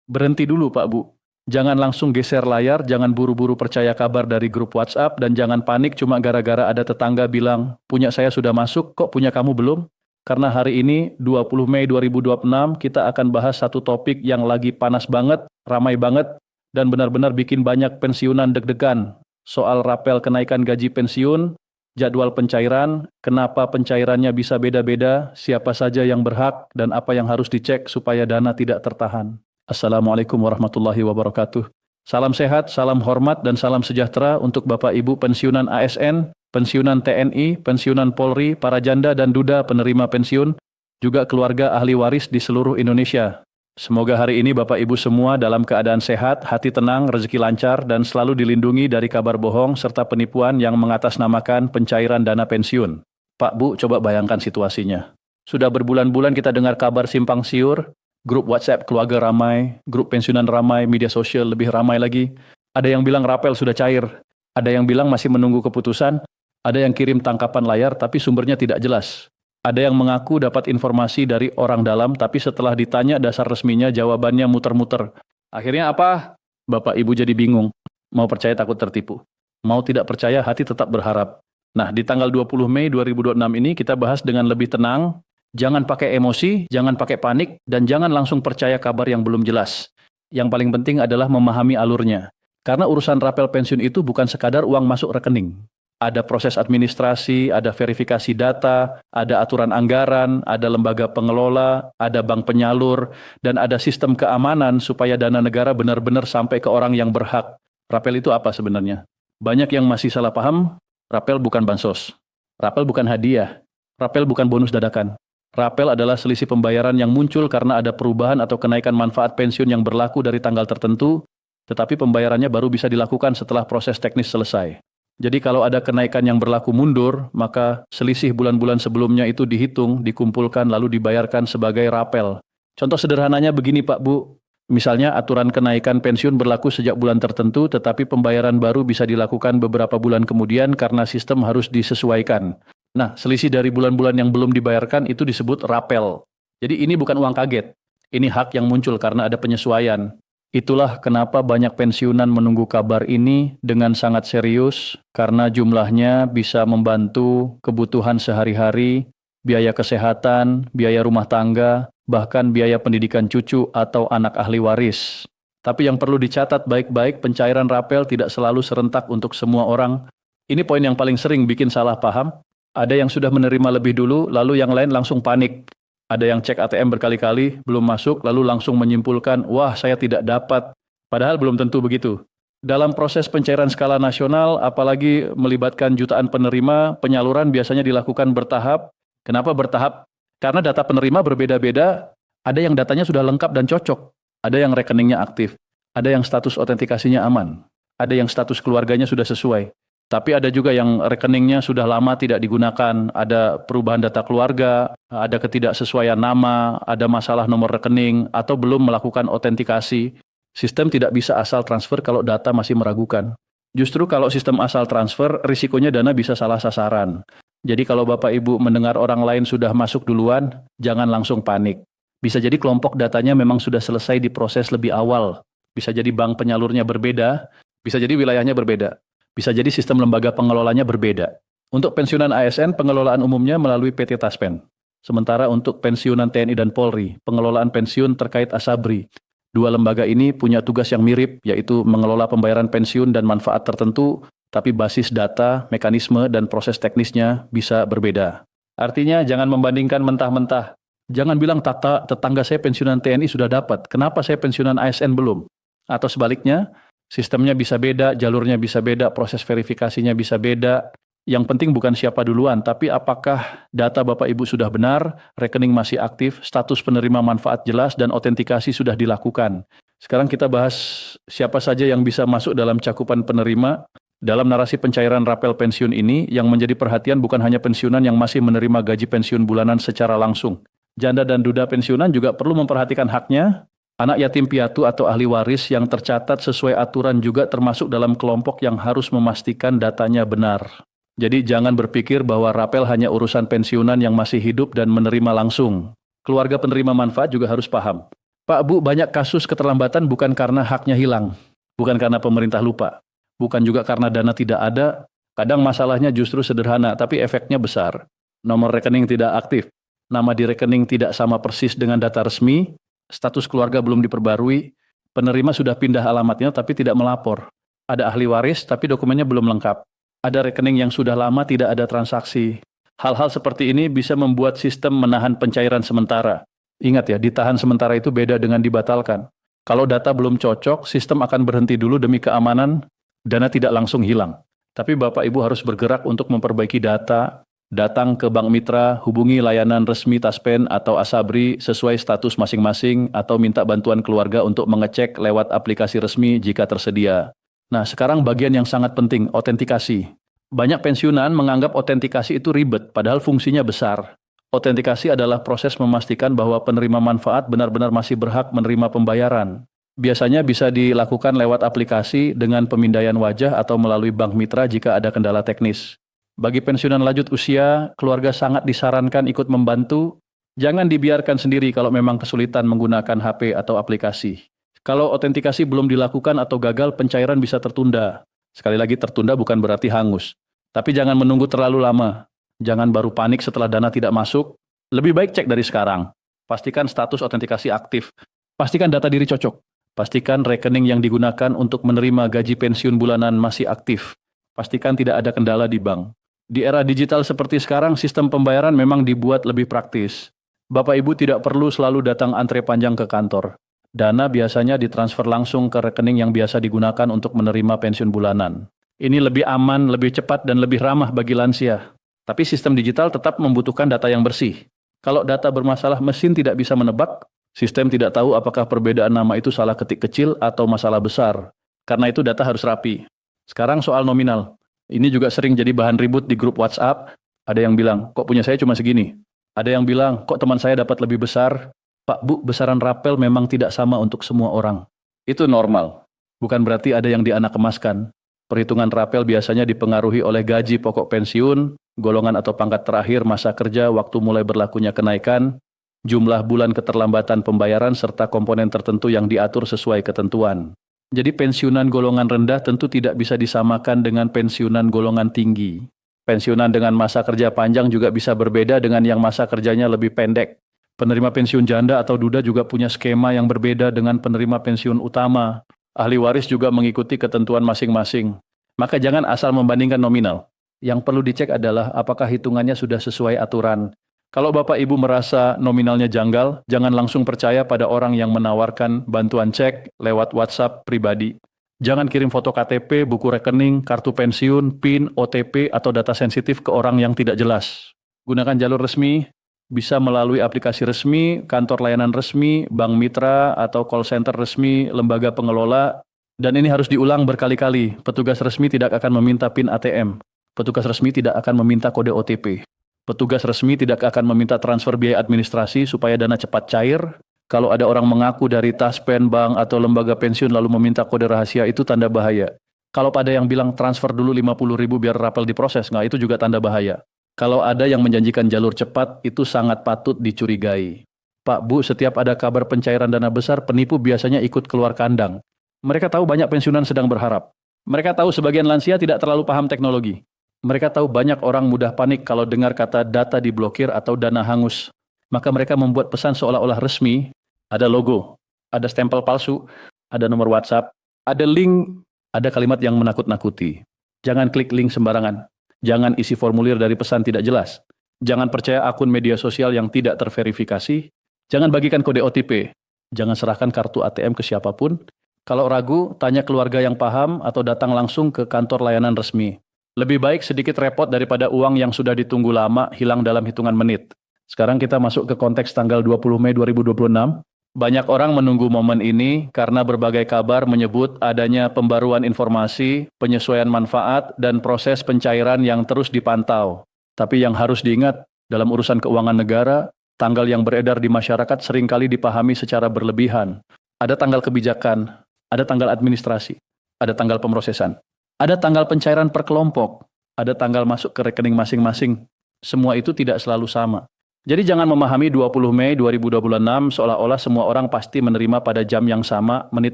Berhenti dulu Pak Bu. Jangan langsung geser layar, jangan buru-buru percaya kabar dari grup WhatsApp, dan jangan panik cuma gara-gara ada tetangga bilang, punya saya sudah masuk, kok punya kamu belum? Karena hari ini, 20 Mei 2026, kita akan bahas satu topik yang lagi panas banget, ramai banget, dan benar-benar bikin banyak pensiunan deg-degan. Soal rapel kenaikan gaji pensiun, jadwal pencairan, kenapa pencairannya bisa beda-beda, siapa saja yang berhak, dan apa yang harus dicek supaya dana tidak tertahan. Assalamualaikum warahmatullahi wabarakatuh. Salam sehat, salam hormat, dan salam sejahtera untuk Bapak Ibu pensiunan ASN, pensiunan TNI, pensiunan Polri, para janda dan duda penerima pensiun, juga keluarga ahli waris di seluruh Indonesia. Semoga hari ini Bapak Ibu semua dalam keadaan sehat, hati tenang, rezeki lancar, dan selalu dilindungi dari kabar bohong serta penipuan yang mengatasnamakan pencairan dana pensiun. Pak Bu, coba bayangkan situasinya. Sudah berbulan-bulan kita dengar kabar simpang siur, grup WhatsApp keluarga ramai, grup pensiunan ramai, media sosial lebih ramai lagi. Ada yang bilang rapel sudah cair, ada yang bilang masih menunggu keputusan, ada yang kirim tangkapan layar tapi sumbernya tidak jelas. Ada yang mengaku dapat informasi dari orang dalam tapi setelah ditanya dasar resminya jawabannya muter-muter. Akhirnya apa? Bapak Ibu jadi bingung. Mau percaya takut tertipu. Mau tidak percaya hati tetap berharap. Nah, di tanggal 20 Mei 2026 ini kita bahas dengan lebih tenang. Jangan pakai emosi, jangan pakai panik, dan jangan langsung percaya kabar yang belum jelas. Yang paling penting adalah memahami alurnya. Karena urusan rapel pensiun itu bukan sekadar uang masuk rekening. Ada proses administrasi, ada verifikasi data, ada aturan anggaran, ada lembaga pengelola, ada bank penyalur, dan ada sistem keamanan supaya dana negara benar-benar sampai ke orang yang berhak. Rapel itu apa sebenarnya? Banyak yang masih salah paham, rapel bukan bansos. Rapel bukan hadiah. Rapel bukan bonus dadakan. Rapel adalah selisih pembayaran yang muncul karena ada perubahan atau kenaikan manfaat pensiun yang berlaku dari tanggal tertentu, tetapi pembayarannya baru bisa dilakukan setelah proses teknis selesai. Jadi kalau ada kenaikan yang berlaku mundur, maka selisih bulan-bulan sebelumnya itu dihitung, dikumpulkan, lalu dibayarkan sebagai rapel. Contoh sederhananya begini Pak Bu, misalnya aturan kenaikan pensiun berlaku sejak bulan tertentu, tetapi pembayaran baru bisa dilakukan beberapa bulan kemudian karena sistem harus disesuaikan. Nah, selisih dari bulan-bulan yang belum dibayarkan itu disebut rapel. Jadi ini bukan uang kaget. Ini hak yang muncul karena ada penyesuaian. Itulah kenapa banyak pensiunan menunggu kabar ini dengan sangat serius, karena jumlahnya bisa membantu kebutuhan sehari-hari, biaya kesehatan, biaya rumah tangga, bahkan biaya pendidikan cucu atau anak ahli waris. Tapi yang perlu dicatat baik-baik, pencairan rapel tidak selalu serentak untuk semua orang. Ini poin yang paling sering bikin salah paham. Ada yang sudah menerima lebih dulu, lalu yang lain langsung panik. Ada yang cek ATM berkali-kali, belum masuk, lalu langsung menyimpulkan, wah saya tidak dapat. Padahal belum tentu begitu. Dalam proses pencairan skala nasional, apalagi melibatkan jutaan penerima, penyaluran biasanya dilakukan bertahap. Kenapa bertahap? Karena data penerima berbeda-beda, ada yang datanya sudah lengkap dan cocok, ada yang rekeningnya aktif, ada yang status autentikasinya aman, ada yang status keluarganya sudah sesuai. Tapi ada juga yang rekeningnya sudah lama tidak digunakan, ada perubahan data keluarga, ada ketidaksesuaian nama, ada masalah nomor rekening, atau belum melakukan autentikasi. Sistem tidak bisa asal transfer kalau data masih meragukan. Justru kalau sistem asal transfer, risikonya dana bisa salah sasaran. Jadi kalau Bapak Ibu mendengar orang lain sudah masuk duluan, jangan langsung panik. Bisa jadi kelompok datanya memang sudah selesai diproses lebih awal. Bisa jadi bank penyalurnya berbeda, bisa jadi wilayahnya berbeda. Bisa jadi sistem lembaga pengelolanya berbeda. Untuk pensiunan ASN, pengelolaan umumnya melalui PT Taspen. Sementara untuk pensiunan TNI dan Polri, pengelolaan pensiun terkait Asabri. Dua lembaga ini punya tugas yang mirip, yaitu mengelola pembayaran pensiun dan manfaat tertentu, tapi basis data, mekanisme, dan proses teknisnya bisa berbeda. Artinya, jangan membandingkan mentah-mentah. Jangan bilang tetangga saya pensiunan TNI sudah dapat, kenapa saya pensiunan ASN belum? Atau sebaliknya, sistemnya bisa beda, jalurnya bisa beda, proses verifikasinya bisa beda. Yang penting bukan siapa duluan, tapi apakah data Bapak Ibu sudah benar, rekening masih aktif, status penerima manfaat jelas, dan autentikasi sudah dilakukan. Sekarang kita bahas siapa saja yang bisa masuk dalam cakupan penerima. Dalam narasi pencairan rapel pensiun ini, yang menjadi perhatian bukan hanya pensiunan yang masih menerima gaji pensiun bulanan secara langsung. Janda dan duda pensiunan juga perlu memperhatikan haknya. Anak yatim piatu atau ahli waris yang tercatat sesuai aturan juga termasuk dalam kelompok yang harus memastikan datanya benar. Jadi jangan berpikir bahwa rapel hanya urusan pensiunan yang masih hidup dan menerima langsung. Keluarga penerima manfaat juga harus paham. Pak Bu, banyak kasus keterlambatan bukan karena haknya hilang, bukan karena pemerintah lupa, bukan juga karena dana tidak ada. Kadang masalahnya justru sederhana, tapi efeknya besar. Nomor rekening tidak aktif, nama di rekening tidak sama persis dengan data resmi, status keluarga belum diperbarui, penerima sudah pindah alamatnya tapi tidak melapor. Ada ahli waris tapi dokumennya belum lengkap. Ada rekening yang sudah lama tidak ada transaksi. Hal-hal seperti ini bisa membuat sistem menahan pencairan sementara. Ingat ya, ditahan sementara itu beda dengan dibatalkan. Kalau data belum cocok, sistem akan berhenti dulu demi keamanan, dana tidak langsung hilang. Tapi Bapak Ibu harus bergerak untuk memperbaiki data, datang ke bank mitra, hubungi layanan resmi Taspen atau Asabri sesuai status masing-masing, atau minta bantuan keluarga untuk mengecek lewat aplikasi resmi jika tersedia. Nah, sekarang bagian yang sangat penting, autentikasi. Banyak pensiunan menganggap autentikasi itu ribet, padahal fungsinya besar. Autentikasi adalah proses memastikan bahwa penerima manfaat benar-benar masih berhak menerima pembayaran. Biasanya bisa dilakukan lewat aplikasi dengan pemindaian wajah atau melalui bank mitra jika ada kendala teknis. Bagi pensiunan lanjut usia, keluarga sangat disarankan ikut membantu. Jangan dibiarkan sendiri kalau memang kesulitan menggunakan HP atau aplikasi. Kalau autentikasi belum dilakukan atau gagal, pencairan bisa tertunda. Sekali lagi, tertunda bukan berarti hangus. Tapi jangan menunggu terlalu lama. Jangan baru panik setelah dana tidak masuk. Lebih baik cek dari sekarang. Pastikan status autentikasi aktif. Pastikan data diri cocok. Pastikan rekening yang digunakan untuk menerima gaji pensiun bulanan masih aktif. Pastikan tidak ada kendala di bank. Di era digital seperti sekarang, sistem pembayaran memang dibuat lebih praktis. Bapak Ibu tidak perlu selalu datang antre panjang ke kantor. Dana biasanya ditransfer langsung ke rekening yang biasa digunakan untuk menerima pensiun bulanan. Ini lebih aman, lebih cepat, dan lebih ramah bagi lansia. Tapi sistem digital tetap membutuhkan data yang bersih. Kalau data bermasalah, mesin tidak bisa menebak, sistem tidak tahu apakah perbedaan nama itu salah ketik kecil atau masalah besar. Karena itu data harus rapi. Sekarang soal nominal. Ini juga sering jadi bahan ribut di grup WhatsApp. Ada yang bilang, kok punya saya cuma segini? Ada yang bilang, kok teman saya dapat lebih besar? Pak Bu, besaran rapel memang tidak sama untuk semua orang. Itu normal. Bukan berarti ada yang dianak-emaskan. Perhitungan rapel biasanya dipengaruhi oleh gaji pokok pensiun, golongan atau pangkat terakhir, masa kerja, waktu mulai berlakunya kenaikan, jumlah bulan keterlambatan pembayaran, serta komponen tertentu yang diatur sesuai ketentuan. Jadi pensiunan golongan rendah tentu tidak bisa disamakan dengan pensiunan golongan tinggi. Pensiunan dengan masa kerja panjang juga bisa berbeda dengan yang masa kerjanya lebih pendek. Penerima pensiun janda atau duda juga punya skema yang berbeda dengan penerima pensiun utama. Ahli waris juga mengikuti ketentuan masing-masing. Maka jangan asal membandingkan nominal. Yang perlu dicek adalah apakah hitungannya sudah sesuai aturan. Kalau Bapak Ibu merasa nominalnya janggal, jangan langsung percaya pada orang yang menawarkan bantuan cek lewat WhatsApp pribadi. Jangan kirim foto KTP, buku rekening, kartu pensiun, PIN, OTP, atau data sensitif ke orang yang tidak jelas. Gunakan jalur resmi, bisa melalui aplikasi resmi, kantor layanan resmi, bank mitra, atau call center resmi, lembaga pengelola. Dan ini harus diulang berkali-kali. Petugas resmi tidak akan meminta PIN ATM. Petugas resmi tidak akan meminta kode OTP. Petugas resmi tidak akan meminta transfer biaya administrasi supaya dana cepat cair. Kalau ada orang mengaku dari Taspen, bank, atau lembaga pensiun lalu meminta kode rahasia, itu tanda bahaya. Kalau ada yang bilang transfer dulu 50.000 biar rapel diproses, itu juga tanda bahaya. Kalau ada yang menjanjikan jalur cepat, itu sangat patut dicurigai. Pak Bu, setiap ada kabar pencairan dana besar, penipu biasanya ikut keluar kandang. Mereka tahu banyak pensiunan sedang berharap. Mereka tahu sebagian lansia tidak terlalu paham teknologi. Mereka tahu banyak orang mudah panik kalau dengar kata data diblokir atau dana hangus. Maka mereka membuat pesan seolah-olah resmi, ada logo, ada stempel palsu, ada nomor WhatsApp, ada link, ada kalimat yang menakut-nakuti. Jangan klik link sembarangan. Jangan isi formulir dari pesan tidak jelas. Jangan percaya akun media sosial yang tidak terverifikasi. Jangan bagikan kode OTP. Jangan serahkan kartu ATM ke siapapun. Kalau ragu, tanya keluarga yang paham atau datang langsung ke kantor layanan resmi. Lebih baik sedikit repot daripada uang yang sudah ditunggu lama hilang dalam hitungan menit. Sekarang kita masuk ke konteks tanggal 20 Mei 2026. Banyak orang menunggu momen ini karena berbagai kabar menyebut adanya pembaruan informasi, penyesuaian manfaat, dan proses pencairan yang terus dipantau. Tapi yang harus diingat, dalam urusan keuangan negara, tanggal yang beredar di masyarakat seringkali dipahami secara berlebihan. Ada tanggal kebijakan, ada tanggal administrasi, ada tanggal pemrosesan, ada tanggal pencairan per kelompok, ada tanggal masuk ke rekening masing-masing. Semua itu tidak selalu sama. Jadi jangan memahami 20 Mei 2026 seolah-olah semua orang pasti menerima pada jam yang sama, menit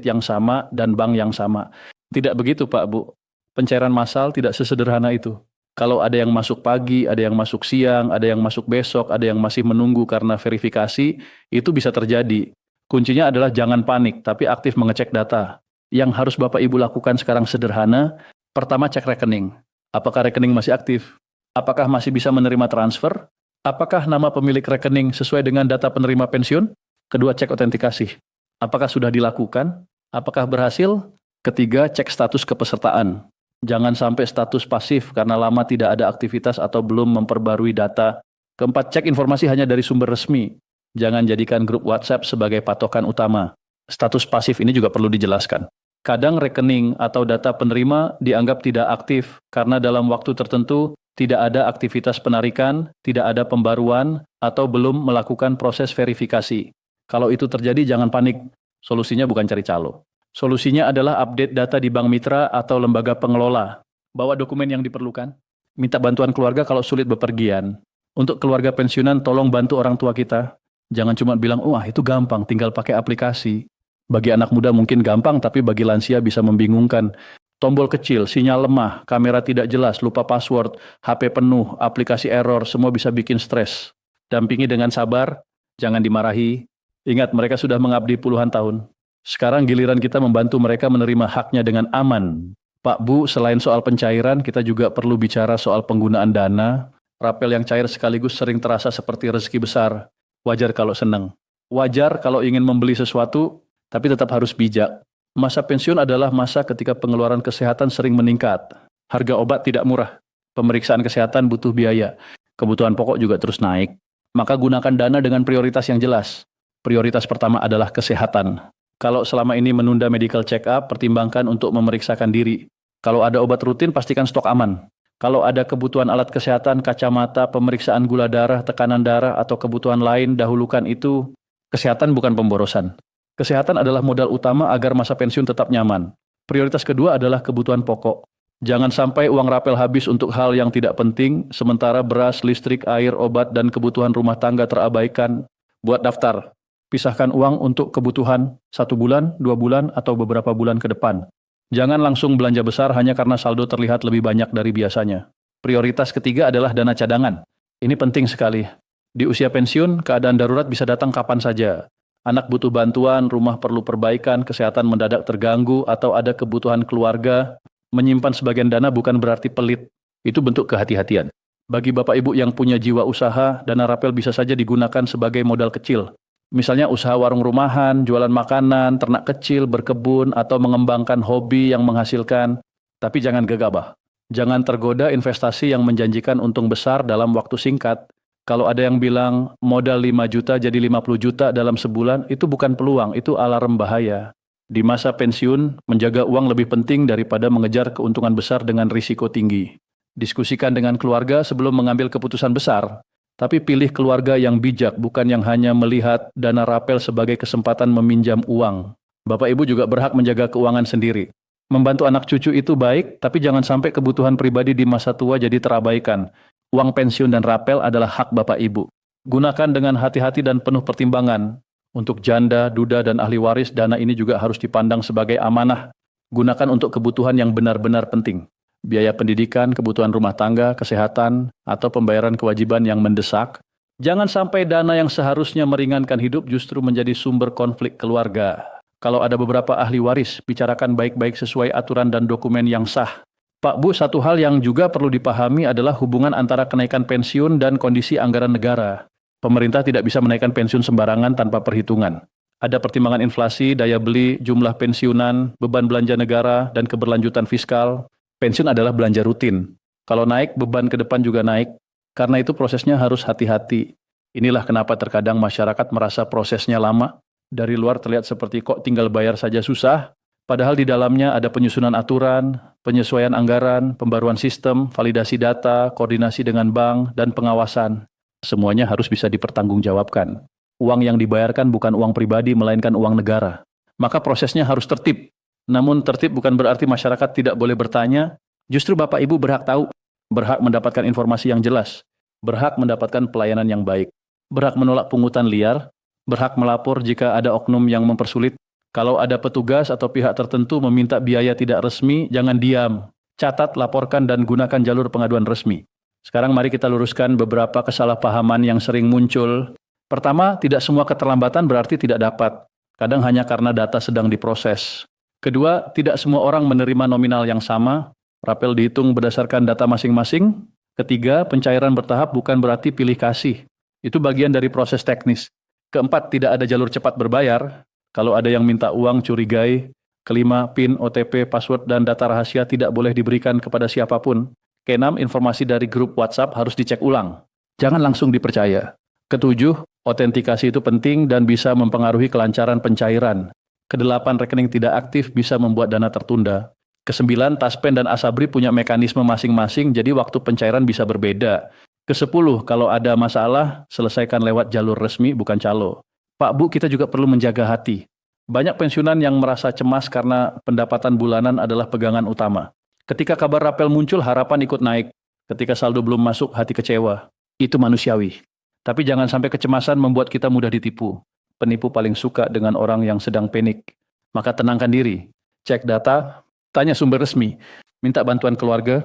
yang sama, dan bank yang sama. Tidak begitu Pak Bu. Pencairan massal tidak sesederhana itu. Kalau ada yang masuk pagi, ada yang masuk siang, ada yang masuk besok, ada yang masih menunggu karena verifikasi, itu bisa terjadi. Kuncinya adalah jangan panik, tapi aktif mengecek data. Yang harus Bapak Ibu lakukan sekarang sederhana. Pertama, cek rekening. Apakah rekening masih aktif? Apakah masih bisa menerima transfer? Apakah nama pemilik rekening sesuai dengan data penerima pensiun? Kedua, cek autentikasi. Apakah sudah dilakukan? Apakah berhasil? Ketiga, cek status kepesertaan. Jangan sampai status pasif karena lama tidak ada aktivitas atau belum memperbarui data. Keempat, cek informasi hanya dari sumber resmi. Jangan jadikan grup WhatsApp sebagai patokan utama. Status pasif ini juga perlu dijelaskan. Kadang rekening atau data penerima dianggap tidak aktif karena dalam waktu tertentu tidak ada aktivitas penarikan, tidak ada pembaruan, atau belum melakukan proses verifikasi. Kalau itu terjadi, jangan panik. Solusinya bukan cari calo. Solusinya adalah update data di bank mitra atau lembaga pengelola. Bawa dokumen yang diperlukan. Minta bantuan keluarga kalau sulit bepergian. Untuk keluarga pensiunan, tolong bantu orang tua kita. Jangan cuma bilang, wah itu gampang, tinggal pakai aplikasi. Bagi anak muda mungkin gampang, tapi bagi lansia bisa membingungkan. Tombol kecil, sinyal lemah, kamera tidak jelas, lupa password, HP penuh, aplikasi error, semua bisa bikin stres. Dampingi dengan sabar, jangan dimarahi. Ingat, mereka sudah mengabdi puluhan tahun. Sekarang giliran kita membantu mereka menerima haknya dengan aman. Pak Bu, selain soal pencairan, kita juga perlu bicara soal penggunaan dana. Rapel yang cair sekaligus sering terasa seperti rezeki besar. Wajar kalau senang. Wajar kalau ingin membeli sesuatu, tapi tetap harus bijak. Masa pensiun adalah masa ketika pengeluaran kesehatan sering meningkat. Harga obat tidak murah. Pemeriksaan kesehatan butuh biaya. Kebutuhan pokok juga terus naik. Maka gunakan dana dengan prioritas yang jelas. Prioritas pertama adalah kesehatan. Kalau selama ini menunda medical check-up, pertimbangkan untuk memeriksakan diri. Kalau ada obat rutin, pastikan stok aman. Kalau ada kebutuhan alat kesehatan, kacamata, pemeriksaan gula darah, tekanan darah, atau kebutuhan lain, dahulukan itu. Kesehatan bukan pemborosan. Kesehatan adalah modal utama agar masa pensiun tetap nyaman. Prioritas kedua adalah kebutuhan pokok. Jangan sampai uang rapel habis untuk hal yang tidak penting, sementara beras, listrik, air, obat, dan kebutuhan rumah tangga terabaikan. Buat daftar. Pisahkan uang untuk kebutuhan 1 bulan, 2 bulan, atau beberapa bulan ke depan. Jangan langsung belanja besar hanya karena saldo terlihat lebih banyak dari biasanya. Prioritas ketiga adalah dana cadangan. Ini penting sekali. Di usia pensiun, keadaan darurat bisa datang kapan saja. Anak butuh bantuan, rumah perlu perbaikan, kesehatan mendadak terganggu, atau ada kebutuhan keluarga. Menyimpan sebagian dana bukan berarti pelit. Itu bentuk kehati-hatian. Bagi Bapak Ibu yang punya jiwa usaha, dana rapel bisa saja digunakan sebagai modal kecil. Misalnya usaha warung rumahan, jualan makanan, ternak kecil, berkebun, atau mengembangkan hobi yang menghasilkan. Tapi jangan gegabah. Jangan tergoda investasi yang menjanjikan untung besar dalam waktu singkat. Kalau ada yang bilang modal 5 juta jadi 50 juta dalam sebulan, itu bukan peluang, itu alarm bahaya. Di masa pensiun, menjaga uang lebih penting daripada mengejar keuntungan besar dengan risiko tinggi. Diskusikan dengan keluarga sebelum mengambil keputusan besar. Tapi pilih keluarga yang bijak, bukan yang hanya melihat dana rapel sebagai kesempatan meminjam uang. Bapak Ibu juga berhak menjaga keuangan sendiri. Membantu anak cucu itu baik, tapi jangan sampai kebutuhan pribadi di masa tua jadi terabaikan. Uang pensiun dan rapel adalah hak Bapak Ibu. Gunakan dengan hati-hati dan penuh pertimbangan. Untuk janda, duda, dan ahli waris, dana ini juga harus dipandang sebagai amanah. Gunakan untuk kebutuhan yang benar-benar penting. Biaya pendidikan, kebutuhan rumah tangga, kesehatan, atau pembayaran kewajiban yang mendesak. Jangan sampai dana yang seharusnya meringankan hidup justru menjadi sumber konflik keluarga. Kalau ada beberapa ahli waris, bicarakan baik-baik sesuai aturan dan dokumen yang sah. Pak Bu, satu hal yang juga perlu dipahami adalah hubungan antara kenaikan pensiun dan kondisi anggaran negara. Pemerintah tidak bisa menaikkan pensiun sembarangan tanpa perhitungan. Ada pertimbangan inflasi, daya beli, jumlah pensiunan, beban belanja negara, dan keberlanjutan fiskal. Pensiun adalah belanja rutin. Kalau naik, beban ke depan juga naik. Karena itu prosesnya harus hati-hati. Inilah kenapa terkadang masyarakat merasa prosesnya lama. Dari luar terlihat seperti kok tinggal bayar saja susah. Padahal di dalamnya ada penyusunan aturan, penyesuaian anggaran, pembaruan sistem, validasi data, koordinasi dengan bank, dan pengawasan. Semuanya harus bisa dipertanggungjawabkan. Uang yang dibayarkan bukan uang pribadi, melainkan uang negara. Maka prosesnya harus tertib. Namun tertib bukan berarti masyarakat tidak boleh bertanya. Justru Bapak Ibu berhak tahu, berhak mendapatkan informasi yang jelas, berhak mendapatkan pelayanan yang baik. berhak menolak pungutan liar, berhak melapor jika ada oknum yang mempersulit. Kalau ada petugas atau pihak tertentu meminta biaya tidak resmi, jangan diam. Catat, laporkan, dan gunakan jalur pengaduan resmi. Sekarang mari kita luruskan beberapa kesalahpahaman yang sering muncul. Pertama, tidak semua keterlambatan berarti tidak dapat. Kadang hanya karena data sedang diproses. Kedua, tidak semua orang menerima nominal yang sama. Rapel dihitung berdasarkan data masing-masing. Ketiga, pencairan bertahap bukan berarti pilih kasih. Itu bagian dari proses teknis. Keempat, tidak ada jalur cepat berbayar. Kalau ada yang minta uang curigai. Kelima, PIN, OTP, password, dan data rahasia tidak boleh diberikan kepada siapapun. Keenam, informasi dari grup WhatsApp harus dicek ulang. Jangan langsung dipercaya. Ketujuh, autentikasi itu penting dan bisa mempengaruhi kelancaran pencairan. Kedelapan, rekening tidak aktif bisa membuat dana tertunda. Kesembilan, Taspen dan Asabri punya mekanisme masing-masing, jadi waktu pencairan bisa berbeda. Kesepuluh, kalau ada masalah, selesaikan lewat jalur resmi, bukan calo. Pak Bu, kita juga perlu menjaga hati. Banyak pensiunan yang merasa cemas karena pendapatan bulanan adalah pegangan utama. Ketika kabar rapel muncul, harapan ikut naik. Ketika saldo belum masuk, hati kecewa. Itu manusiawi. Tapi jangan sampai kecemasan membuat kita mudah ditipu. Penipu paling suka dengan orang yang sedang panik. Maka tenangkan diri. Cek data, tanya sumber resmi, minta bantuan keluarga.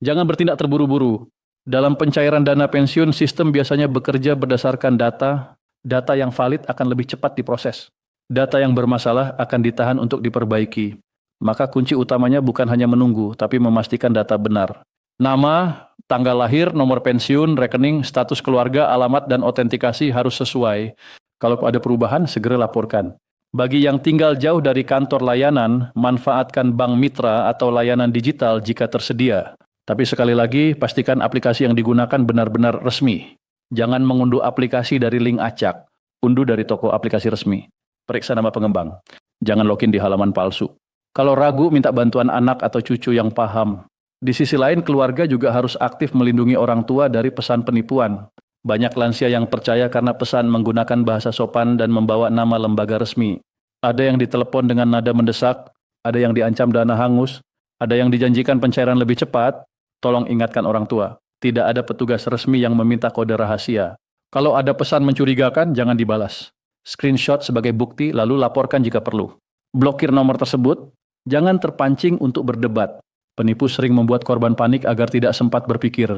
Jangan bertindak terburu-buru. Dalam pencairan dana pensiun, sistem biasanya bekerja berdasarkan data. Data yang valid akan lebih cepat diproses. Data yang bermasalah akan ditahan untuk diperbaiki. Maka kunci utamanya bukan hanya menunggu, tapi memastikan data benar. Nama, tanggal lahir, nomor pensiun, rekening, status keluarga, alamat, dan autentikasi harus sesuai. Kalau ada perubahan, segera laporkan. Bagi yang tinggal jauh dari kantor layanan, manfaatkan bank mitra atau layanan digital jika tersedia. Tapi sekali lagi, pastikan aplikasi yang digunakan benar-benar resmi. Jangan mengunduh aplikasi dari link acak. Unduh dari toko aplikasi resmi. Periksa nama pengembang. Jangan login di halaman palsu. Kalau ragu, minta bantuan anak atau cucu yang paham. Di sisi lain, keluarga juga harus aktif melindungi orang tua dari pesan penipuan. Banyak lansia yang percaya karena pesan menggunakan bahasa sopan dan membawa nama lembaga resmi. Ada yang ditelepon dengan nada mendesak, ada yang diancam dana hangus, ada yang dijanjikan pencairan lebih cepat. Tolong ingatkan orang tua. Tidak ada petugas resmi yang meminta kode rahasia. Kalau ada pesan mencurigakan, jangan dibalas. Screenshot sebagai bukti, lalu laporkan jika perlu. Blokir nomor tersebut, jangan terpancing untuk berdebat. Penipu sering membuat korban panik agar tidak sempat berpikir.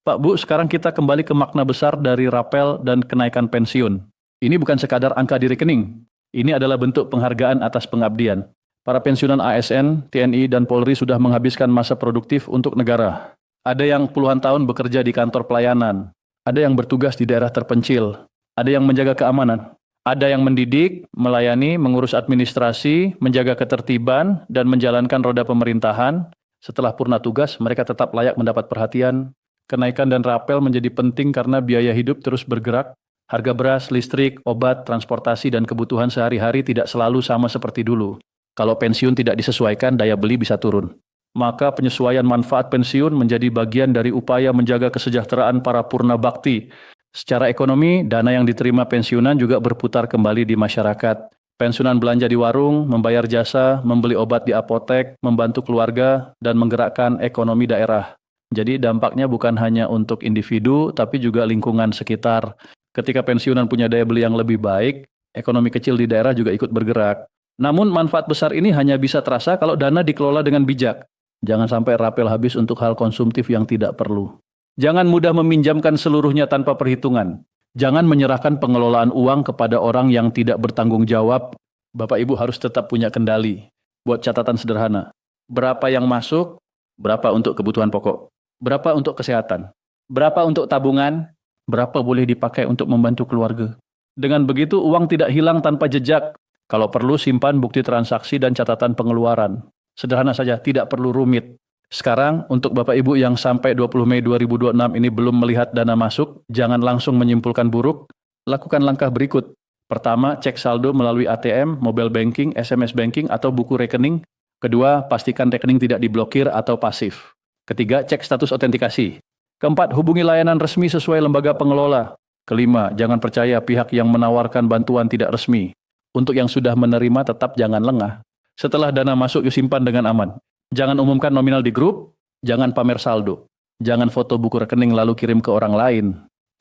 Pak Bu, sekarang kita kembali ke makna besar dari rapel dan kenaikan pensiun. Ini bukan sekadar angka di rekening. Ini adalah bentuk penghargaan atas pengabdian. Para pensiunan ASN, TNI, dan Polri sudah menghabiskan masa produktif untuk negara. Ada yang puluhan tahun bekerja di kantor pelayanan. Ada yang bertugas di daerah terpencil. Ada yang menjaga keamanan. Ada yang mendidik, melayani, mengurus administrasi, menjaga ketertiban, dan menjalankan roda pemerintahan. Setelah purna tugas, mereka tetap layak mendapat perhatian. Kenaikan dan rapel menjadi penting karena biaya hidup terus bergerak. Harga beras, listrik, obat, transportasi, dan kebutuhan sehari-hari tidak selalu sama seperti dulu. Kalau pensiun tidak disesuaikan, daya beli bisa turun. Maka penyesuaian manfaat pensiun menjadi bagian dari upaya menjaga kesejahteraan para purna bakti. Secara ekonomi, dana yang diterima pensiunan juga berputar kembali di masyarakat. Pensiunan belanja di warung, membayar jasa, membeli obat di apotek, membantu keluarga, dan menggerakkan ekonomi daerah. Jadi dampaknya bukan hanya untuk individu, tapi juga lingkungan sekitar. Ketika pensiunan punya daya beli yang lebih baik, ekonomi kecil di daerah juga ikut bergerak. Namun manfaat besar ini hanya bisa terasa kalau dana dikelola dengan bijak. Jangan sampai rapel habis untuk hal konsumtif yang tidak perlu. Jangan mudah meminjamkan seluruhnya tanpa perhitungan. Jangan menyerahkan pengelolaan uang kepada orang yang tidak bertanggung jawab. Bapak Ibu harus tetap punya kendali. Buat catatan sederhana. Berapa yang masuk, berapa untuk kebutuhan pokok, berapa untuk kesehatan, berapa untuk tabungan, berapa boleh dipakai untuk membantu keluarga. Dengan begitu uang tidak hilang tanpa jejak. Kalau perlu simpan bukti transaksi dan catatan pengeluaran. Sederhana saja, tidak perlu rumit. Sekarang, untuk Bapak Ibu yang sampai 20 Mei 2026 ini belum melihat dana masuk, jangan langsung menyimpulkan buruk, lakukan langkah berikut. Pertama, cek saldo melalui ATM, mobile banking, SMS banking, atau buku rekening. Kedua, pastikan rekening tidak diblokir atau pasif. Ketiga, cek status autentikasi. Keempat, hubungi layanan resmi sesuai lembaga pengelola. Kelima, jangan percaya pihak yang menawarkan bantuan tidak resmi. Untuk yang sudah menerima, tetap jangan lengah. Setelah dana masuk, yuk simpan dengan aman. Jangan umumkan nominal di grup, jangan pamer saldo. Jangan foto buku rekening lalu kirim ke orang lain.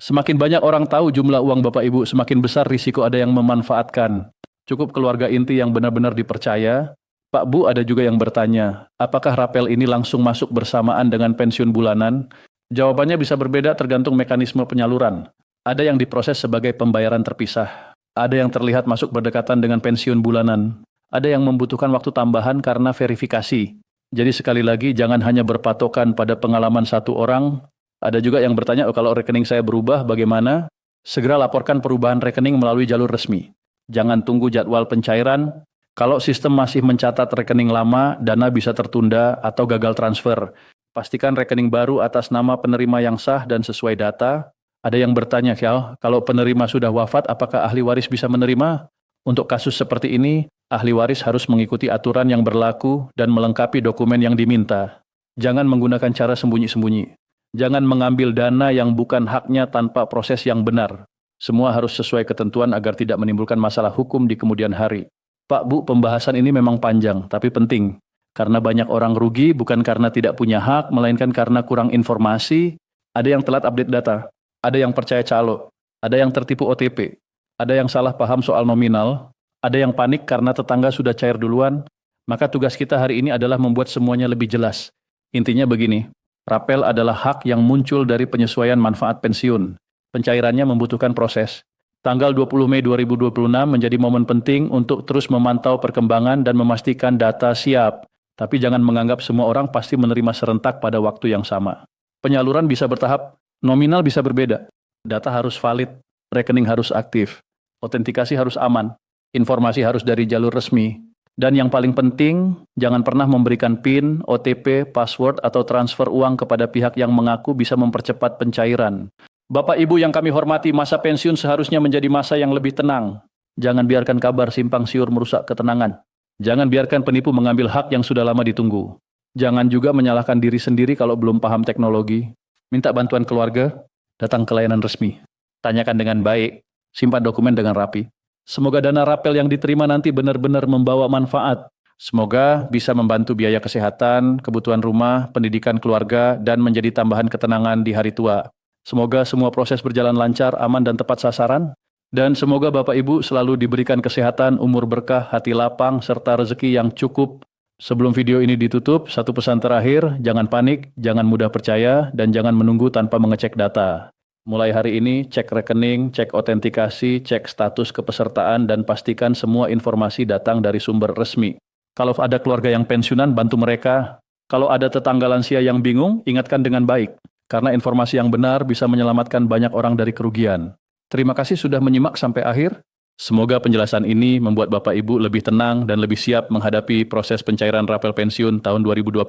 Semakin banyak orang tahu jumlah uang Bapak Ibu, semakin besar risiko ada yang memanfaatkan. Cukup keluarga inti yang benar-benar dipercaya. Pak Bu, ada juga yang bertanya, apakah rapel ini langsung masuk bersamaan dengan pensiun bulanan? Jawabannya bisa berbeda tergantung mekanisme penyaluran. Ada yang diproses sebagai pembayaran terpisah. Ada yang terlihat masuk berdekatan dengan pensiun bulanan. Ada yang membutuhkan waktu tambahan karena verifikasi. Jadi sekali lagi, jangan hanya berpatokan pada pengalaman satu orang. Ada juga yang bertanya, oh kalau rekening saya berubah bagaimana? Segera laporkan perubahan rekening melalui jalur resmi. Jangan tunggu jadwal pencairan. Kalau sistem masih mencatat rekening lama, dana bisa tertunda atau gagal transfer. Pastikan rekening baru atas nama penerima yang sah dan sesuai data. Ada yang bertanya, kalau penerima sudah wafat, apakah ahli waris bisa menerima? Untuk kasus seperti ini, ahli waris harus mengikuti aturan yang berlaku dan melengkapi dokumen yang diminta. Jangan menggunakan cara sembunyi-sembunyi. Jangan mengambil dana yang bukan haknya tanpa proses yang benar. Semua harus sesuai ketentuan agar tidak menimbulkan masalah hukum di kemudian hari. Pak Bu, pembahasan ini memang panjang, tapi penting. Karena banyak orang rugi bukan karena tidak punya hak, melainkan karena kurang informasi. Ada yang telat update data, ada yang percaya calo, ada yang tertipu OTP, ada yang salah paham soal nominal, ada yang panik karena tetangga sudah cair duluan. Maka tugas kita hari ini adalah membuat semuanya lebih jelas. Intinya begini. Rapel adalah hak yang muncul dari penyesuaian manfaat pensiun. Pencairannya membutuhkan proses. Tanggal 20 Mei 2026 menjadi momen penting untuk terus memantau perkembangan dan memastikan data siap. Tapi jangan menganggap semua orang pasti menerima serentak pada waktu yang sama. Penyaluran bisa bertahap, nominal bisa berbeda. Data harus valid, rekening harus aktif, autentikasi harus aman, informasi harus dari jalur resmi. Dan yang paling penting, jangan pernah memberikan PIN, OTP, password, atau transfer uang kepada pihak yang mengaku bisa mempercepat pencairan. Bapak Ibu yang kami hormati, masa pensiun seharusnya menjadi masa yang lebih tenang. Jangan biarkan kabar simpang siur merusak ketenangan. Jangan biarkan penipu mengambil hak yang sudah lama ditunggu. Jangan juga menyalahkan diri sendiri kalau belum paham teknologi. Minta bantuan keluarga, datang ke layanan resmi. Tanyakan dengan baik, simpan dokumen dengan rapi. Semoga dana rapel yang diterima nanti benar-benar membawa manfaat. Semoga bisa membantu biaya kesehatan, kebutuhan rumah, pendidikan keluarga, dan menjadi tambahan ketenangan di hari tua. Semoga semua proses berjalan lancar, aman, dan tepat sasaran. Dan semoga Bapak Ibu selalu diberikan kesehatan, umur berkah, hati lapang, serta rezeki yang cukup. Sebelum video ini ditutup, satu pesan terakhir, jangan panik, jangan mudah percaya, dan jangan menunggu tanpa mengecek data. Mulai hari ini, cek rekening, cek autentikasi, cek status kepesertaan, dan pastikan semua informasi datang dari sumber resmi. Kalau ada keluarga yang pensiunan, bantu mereka. Kalau ada tetangga lansia yang bingung, ingatkan dengan baik. Karena informasi yang benar bisa menyelamatkan banyak orang dari kerugian. Terima kasih sudah menyimak sampai akhir. Semoga penjelasan ini membuat Bapak Ibu lebih tenang dan lebih siap menghadapi proses pencairan rapel pensiun tahun 2026.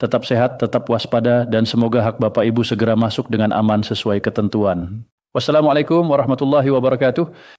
Tetap sehat, tetap waspada, dan semoga hak Bapak Ibu segera masuk dengan aman sesuai ketentuan. Wassalamualaikum warahmatullahi wabarakatuh.